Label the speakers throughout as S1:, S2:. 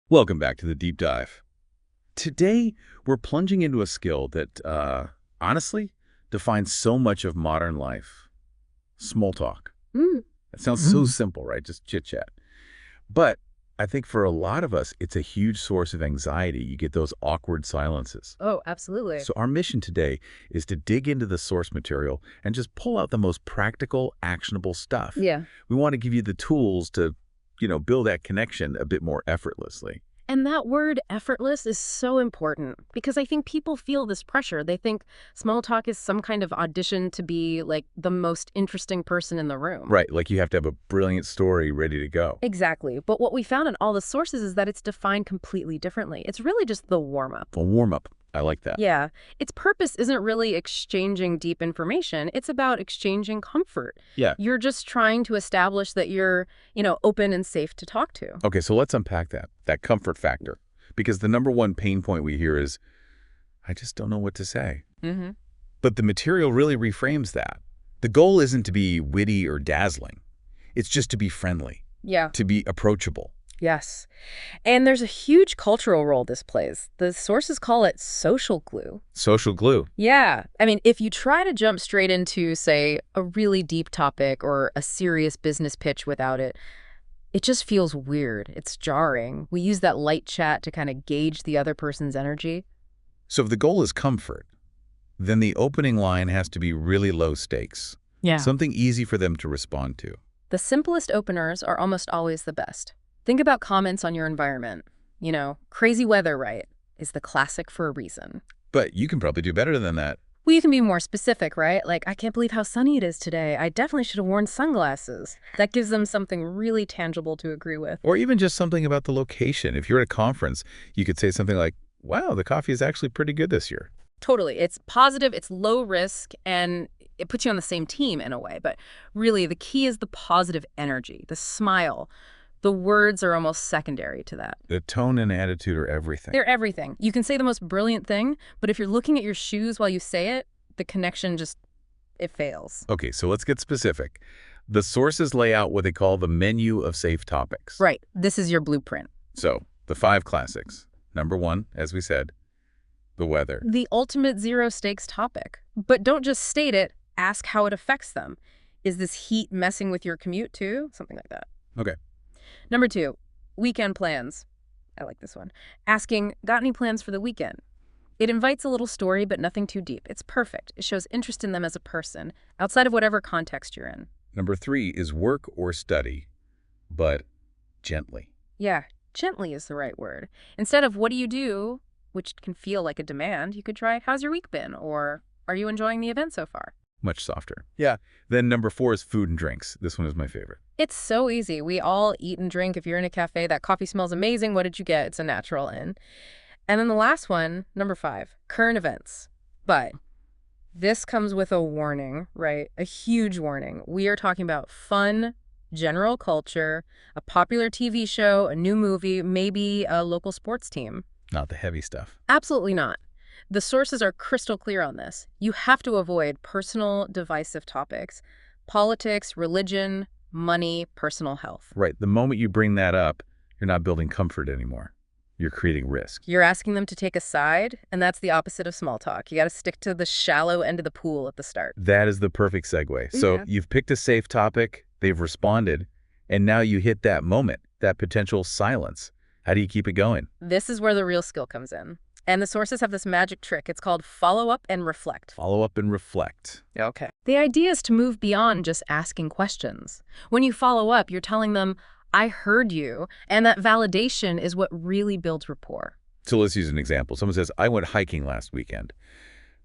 S1: Welcome back to the deep dive. Today, we're plunging into a skill that, honestly, defines so much of modern life. Small talk.
S2: Mm.
S1: That sounds so simple, right? Just chit-chat. But I think for a lot of us, it's a huge source of anxiety. You get those awkward silences.
S2: Oh, absolutely.
S1: So our mission today is to dig into the source material and just pull out the most practical, actionable stuff.
S2: Yeah.
S1: We want to give you the tools to, build that connection a bit more effortlessly.
S2: And that word effortless is so important because I think people feel this pressure. They think small talk is some kind of audition to be like the most interesting person in the room.
S1: Right, like you have to have a brilliant story ready to go.
S2: Exactly. But what we found in all the sources is that it's defined completely differently. It's really just the warm-up.
S1: A warm-up. I like that.
S2: Yeah. Its purpose isn't really exchanging deep information. It's about exchanging comfort.
S1: Yeah.
S2: You're just trying to establish that you're, open and safe to talk to.
S1: Okay, so let's unpack that comfort factor. Because the number one pain point we hear is, I just don't know what to say.
S2: Mm-hmm.
S1: But the material really reframes that. The goal isn't to be witty or dazzling. It's just to be friendly,
S2: Yeah.
S1: to be approachable.
S2: Yes. And there's a huge cultural role this plays. The sources call it social glue.
S1: Social glue.
S2: Yeah. I mean, if you try to jump straight into, say, a really deep topic or a serious business pitch without it, it just feels weird. It's jarring. We use that light chat to kind of gauge the other person's energy.
S1: So if the goal is comfort, then the opening line has to be really low stakes.
S2: Yeah.
S1: Something easy for them to respond to.
S2: The simplest openers are almost always the best. Think about comments on your environment. Crazy weather, right, is the classic for a reason.
S1: But you can probably do better than that.
S2: Well, you can be more specific, right? Like, I can't believe how sunny it is today. I definitely should have worn sunglasses. That gives them something really tangible to agree with.
S1: Or even just something about the location. If you're at a conference, you could say something like, wow, the coffee is actually pretty good this year.
S2: Totally. It's positive, it's low risk, and it puts you on the same team in a way. But really, the key is the positive energy, the smile. The words are almost secondary to that.
S1: The tone and attitude are everything.
S2: They're everything. You can say the most brilliant thing, but if you're looking at your shoes while you say it, the connection it fails.
S1: Okay, so let's get specific. The sources lay out what they call the menu of safe topics.
S2: Right. This is your blueprint.
S1: So, the 5 classics. Number 1, as we said, the weather.
S2: The ultimate zero stakes topic. But don't just state it, ask how it affects them. Is this heat messing with your commute too? Something like that.
S1: Okay.
S2: Number 2, weekend plans. I like this one. Asking, got any plans for the weekend? It invites a little story, but nothing too deep. It's perfect. It shows interest in them as a person, outside of whatever context you're in.
S1: Number 3 is work or study, but gently.
S2: Yeah, gently is the right word. Instead of what do you do, which can feel like a demand, you could try, how's your week been? Or are you enjoying the event so far?
S1: Much softer. Yeah. Then number 4 is food and drinks. This one is my favorite.
S2: It's so easy. We all eat and drink. If you're in a cafe, that coffee smells amazing. What did you get? It's a natural in. And then the last one, number 5, current events. But this comes with a warning, right? A huge warning. We are talking about fun, general culture, a popular TV show, a new movie, maybe a local sports team.
S1: Not the heavy stuff.
S2: Absolutely not. The sources are crystal clear on this. You have to avoid personal, divisive topics. Politics, religion, money, personal health.
S1: Right. The moment you bring that up, you're not building comfort anymore. You're creating risk.
S2: You're asking them to take a side, and that's the opposite of small talk. You got to stick to the shallow end of the pool at the start.
S1: That is the perfect segue. So
S2: Yeah.
S1: you've picked a safe topic, they've responded, and now you hit that moment, that potential silence. How do you keep it going?
S2: This is where the real skill comes in. And the sources have this magic trick. It's called follow up and reflect.
S1: Follow up and reflect.
S2: Okay. The idea is to move beyond just asking questions. When you follow up, you're telling them, I heard you, and that validation is what really builds rapport.
S1: So let's use an example. Someone says, I went hiking last weekend.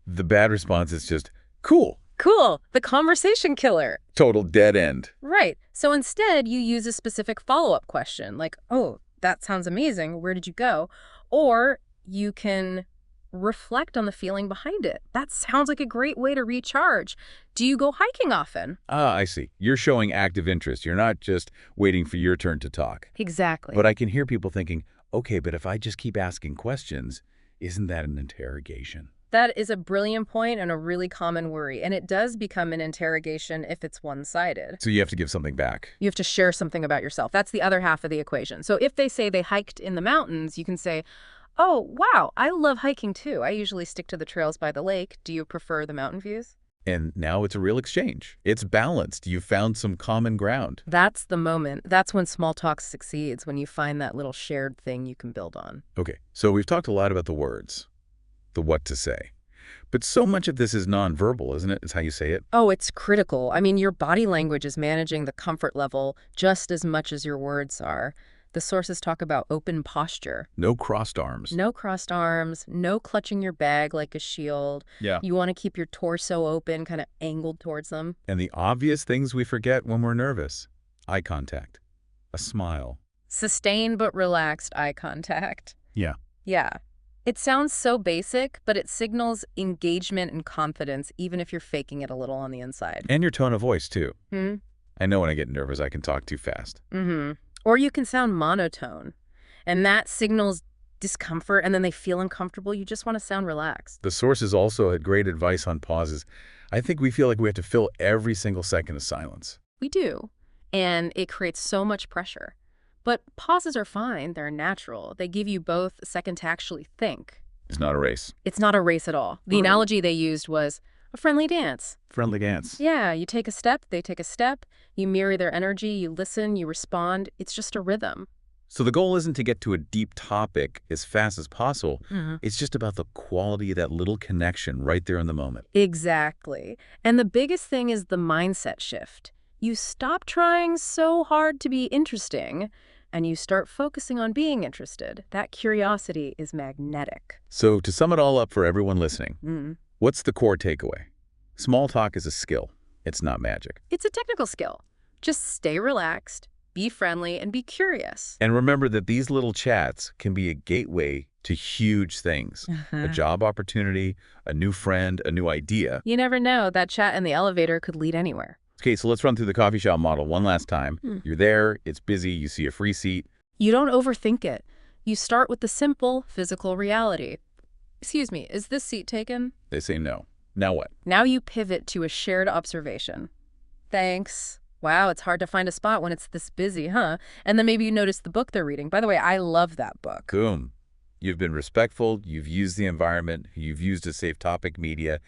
S1: The bad response is just, cool.
S2: Cool, the conversation killer.
S1: Total dead end.
S2: Right. So instead, you use a specific follow-up question, like, oh, that sounds amazing. Where did you go? Or you can reflect on the feeling behind it. That sounds like a great way to recharge. Do you go hiking often?
S1: Ah, I see. You're showing active interest. You're not just waiting for your turn to talk.
S2: Exactly.
S1: But I can hear people thinking, okay, but if I just keep asking questions, isn't that an interrogation?
S2: That is a brilliant point and a really common worry, and it does become an interrogation if it's one-sided.
S1: So you have to give something back.
S2: You have to share something about yourself. That's the other half of the equation. So if they say they hiked in the mountains, you can say, oh, wow, I love hiking too. I usually stick to the trails by the lake. Do you prefer the mountain views?
S1: And now it's a real exchange. It's balanced. You've found some common ground.
S2: That's the moment. That's when small talk succeeds, when you find that little shared thing you can build on.
S1: Okay, so we've talked a lot about the words, the what to say. But so much of this is nonverbal, isn't it? It's how you say it.
S2: Oh, it's critical. I mean, your body language is managing the comfort level just as much as your words are. The sources talk about open posture.
S1: No crossed arms.
S2: No crossed arms, no clutching your bag like a shield.
S1: Yeah.
S2: You want to keep your torso open, kind of angled towards them.
S1: And the obvious things we forget when we're nervous. Eye contact. A smile.
S2: Sustained but relaxed eye contact.
S1: Yeah.
S2: Yeah. It sounds so basic, but it signals engagement and confidence, even if you're faking it a little on the inside.
S1: And your tone of voice, too.
S2: Hmm?
S1: I know when I get nervous, I can talk too fast.
S2: Mm-hmm. Or you can sound monotone, and that signals discomfort, and then they feel uncomfortable. You just want to sound relaxed.
S1: The sources also had great advice on pauses. I think we feel like we have to fill every single second of silence.
S2: We do, and it creates so much pressure. But pauses are fine. They're natural. They give you both a second to actually think.
S1: It's not a race.
S2: It's not a race at all. The analogy they used was a friendly dance.
S1: Friendly dance.
S2: Yeah, you take a step, they take a step, you mirror their energy, you listen, you respond. It's just a rhythm.
S1: So the goal isn't to get to a deep topic as fast as possible.
S2: Mm-hmm.
S1: It's just about the quality of that little connection right there in the moment.
S2: Exactly. And the biggest thing is the mindset shift. You stop trying so hard to be interesting, and you start focusing on being interested. That curiosity is magnetic.
S1: So to sum it all up for everyone listening,
S2: Mm-hmm.
S1: what's the core takeaway? Small talk is a skill. It's not magic.
S2: It's a technical skill. Just stay relaxed, be friendly, and be curious.
S1: And remember that these little chats can be a gateway to huge things. A job opportunity, a new friend, a new idea.
S2: You never know. That chat in the elevator could lead anywhere.
S1: Okay, so let's run through the coffee shop model one last time. You're there, it's busy, you see a free seat.
S2: You don't overthink it. You start with the simple physical reality. Excuse me, is this seat taken?
S1: They say no. Now what?
S2: Now you pivot to a shared observation. Thanks. Wow, it's hard to find a spot when it's this busy, huh? And then maybe you notice the book they're reading. By the way, I love that book.
S1: Boom. You've been respectful, you've used the environment, you've used a safe topic media,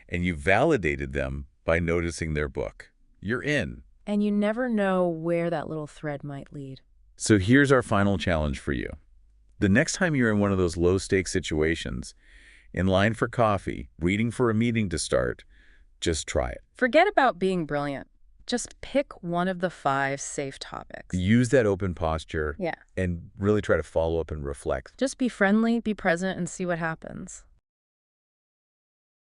S1: and you've validated them by noticing their book. You're in.
S2: And you never know where that little thread might lead.
S1: So here's our final challenge for you. The next time you're in one of those low-stakes situations, in line for coffee, waiting for a meeting to start, just try it.
S2: Forget about being brilliant. Just pick one of the 5 safe topics.
S1: Use that open posture
S2: Yeah.
S1: and really try to follow up and reflect.
S2: Just be friendly, be present, and see what happens.